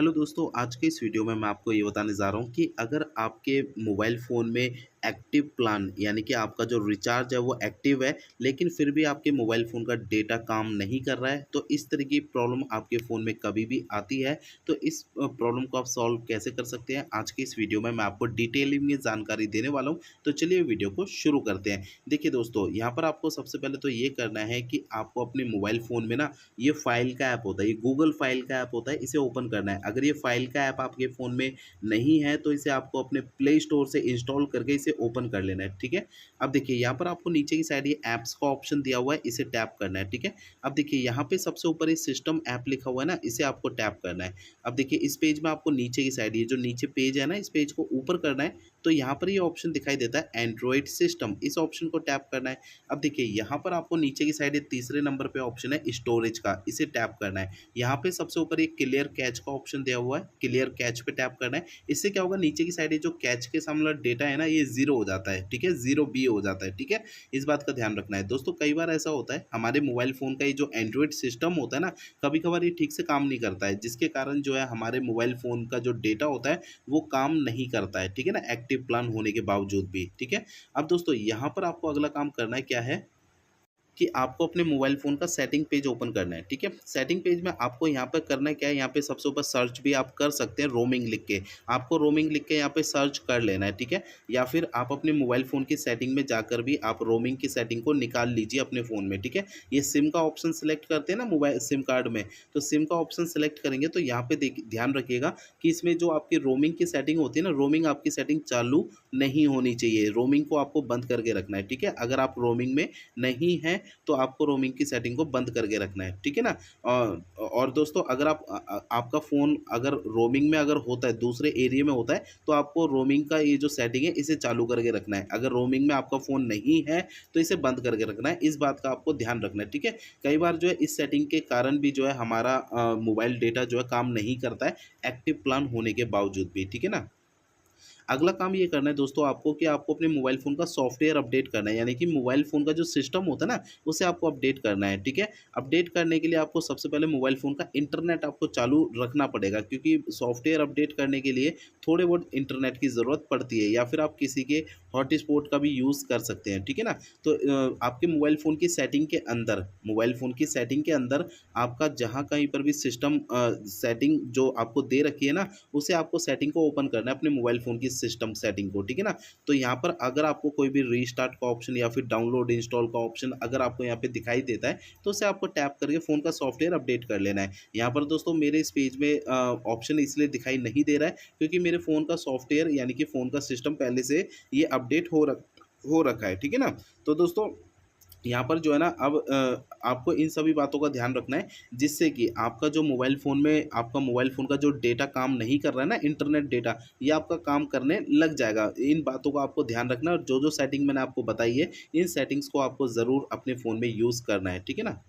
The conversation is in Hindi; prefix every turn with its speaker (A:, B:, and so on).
A: हेलो दोस्तों, आज के इस वीडियो में मैं आपको ये बताने जा रहा हूँ कि अगर आपके मोबाइल फ़ोन में एक्टिव प्लान यानी कि आपका जो रिचार्ज है वो एक्टिव है, लेकिन फिर भी आपके मोबाइल फ़ोन का डेटा काम नहीं कर रहा है, तो इस तरह की प्रॉब्लम आपके फ़ोन में कभी भी आती है। तो इस प्रॉब्लम को आप सॉल्व कैसे कर सकते हैं, आज की इस वीडियो में मैं आपको डिटेलिंग में जानकारी देने वाला हूँ। तो चलिए वीडियो को शुरू करते हैं। देखिए दोस्तों, यहाँ पर आपको सबसे पहले तो ये करना है कि आपको अपने मोबाइल फ़ोन में ना ये फाइल का ऐप होता है, ये गूगल फाइल का ऐप होता है, इसे ओपन करना है। अगर ये फाइल का ऐप आपके फ़ोन में नहीं है तो इसे आपको अपने प्ले स्टोर से इंस्टॉल करके इसे ओपन कर लेना है, ठीक है। अब देखिए यहाँ पर आपको नीचे की साइड ये ऐप्स का ऑप्शन दिया हुआ है, इसे टैप करना है, ठीक है। अब देखिए यहाँ पे सबसे ऊपर ये सिस्टम ऐप लिखा हुआ है ना, इसे आपको टैप करना है। अब देखिए इस पेज में आपको नीचे की साइड, ये जो नीचे पेज है ना, इस पेज को ऊपर करना है, तो यहाँ पर ये ऑप्शन दिखाई देता है एंड्रॉइड सिस्टम, इस ऑप्शन को टैप करना है। अब देखिए यहाँ पर आपको नीचे की साइड तीसरे नंबर पे ऑप्शन है स्टोरेज का, इसे टैप करना है। यहाँ पे सबसे ऊपर एक क्लियर कैच का ऑप्शन दिया हुआ है, क्लियर कैच पे टैप करना है। इससे क्या होगा, नीचे की साइड जो कैच के सामने वाला डेटा है ना, ये जीरो हो जाता है, ठीक है, जीरो बी हो जाता है, ठीक है। इस बात का ध्यान रखना है दोस्तों। कई बार ऐसा होता है हमारे मोबाइल फ़ोन का ये जो एंड्रॉइड सिस्टम होता है ना, कभी कभार ये ठीक से काम नहीं करता है, जिसके कारण जो है हमारे मोबाइल फ़ोन का जो डेटा होता है वो काम नहीं करता है, ठीक है ना, एक्टिव प्लान होने के बावजूद भी, ठीक है। अब दोस्तों यहाँ पर आपको अगला काम करना है क्या है कि आपको अपने मोबाइल फ़ोन का सेटिंग पेज ओपन करना है, ठीक है। सेटिंग पेज में आपको यहाँ पे करना है क्या है, यहाँ पे सबसे ऊपर सर्च भी आप कर सकते हैं, रोमिंग लिख के। आपको रोमिंग लिख के यहाँ पे सर्च कर लेना है, ठीक है। या फिर आप अपने मोबाइल फ़ोन की सेटिंग में जाकर भी आप रोमिंग की सेटिंग को निकाल लीजिए अपने फ़ोन में, ठीक है। ये सिम का ऑप्शन सेलेक्ट करते हैं ना मोबाइल सिम कार्ड में, तो सिम का ऑप्शन सेलेक्ट करेंगे तो यहाँ पे ध्यान रखिएगा कि इसमें जो आपकी रोमिंग की सेटिंग होती है ना, रोमिंग आपकी सेटिंग चालू नहीं होनी चाहिए, रोमिंग को आपको बंद करके रखना है, ठीक है। अगर आप रोमिंग में नहीं हैं तो आपको रोमिंग की सेटिंग को बंद करके रखना है, ठीक है ना। और दोस्तों अगर आपका फ़ोन अगर रोमिंग में अगर होता है, दूसरे एरिया में होता है, तो आपको रोमिंग का ये जो सेटिंग है इसे चालू करके रखना है। अगर रोमिंग में आपका फ़ोन नहीं है तो इसे बंद करके रखना है, इस बात का आपको ध्यान रखना है, ठीक है। कई बार जो है इस सेटिंग के कारण भी जो है हमारा मोबाइल डेटा जो है काम नहीं करता है एक्टिव प्लान होने के बावजूद भी, ठीक है ना। अगला काम ये करना है दोस्तों आपको कि आपको अपने मोबाइल फ़ोन का सॉफ्टवेयर अपडेट करना है, यानी कि मोबाइल फ़ोन का जो सिस्टम होता है ना, उसे आपको अपडेट करना है, ठीक है। अपडेट करने के लिए आपको सबसे पहले मोबाइल फ़ोन का इंटरनेट आपको चालू रखना पड़ेगा, क्योंकि सॉफ्टवेयर अपडेट करने के लिए थोड़े बहुत इंटरनेट की ज़रूरत पड़ती है, या फिर आप किसी के हॉटस्पॉट का भी यूज़ कर सकते हैं, ठीक है ना। तो आपके मोबाइल फ़ोन की सेटिंग के अंदर, मोबाइल फ़ोन की सेटिंग के अंदर आपका जहाँ कहीं पर भी सिस्टम सेटिंग जो आपको दे रखी है ना, उसे आपको सेटिंग को ओपन करना है, अपने मोबाइल फ़ोन की सिस्टम सेटिंग को, ठीक है ना। तो यहाँ पर अगर आपको कोई भी रीस्टार्ट का ऑप्शन या फिर डाउनलोड इंस्टॉल का ऑप्शन अगर आपको यहाँ पे दिखाई देता है, तो उसे आपको टैप करके फ़ोन का सॉफ्टवेयर अपडेट कर लेना है। यहाँ पर दोस्तों मेरे इस पेज में ऑप्शन इसलिए दिखाई नहीं दे रहा है क्योंकि मेरे फ़ोन का सॉफ्टवेयर यानी कि फ़ोन का सिस्टम पहले से ये अपडेट हो रखा है, ठीक है ना। तो दोस्तों यहाँ पर जो है ना, अब आपको इन सभी बातों का ध्यान रखना है, जिससे कि आपका जो मोबाइल फ़ोन में आपका मोबाइल फ़ोन का जो डेटा काम नहीं कर रहा है ना, इंटरनेट डेटा, ये आपका काम करने लग जाएगा। इन बातों का आपको ध्यान रखना है, और जो जो सेटिंग मैंने आपको बताई है, इन सेटिंग्स को आपको ज़रूर अपने फ़ोन में यूज़ करना है, ठीक है ना।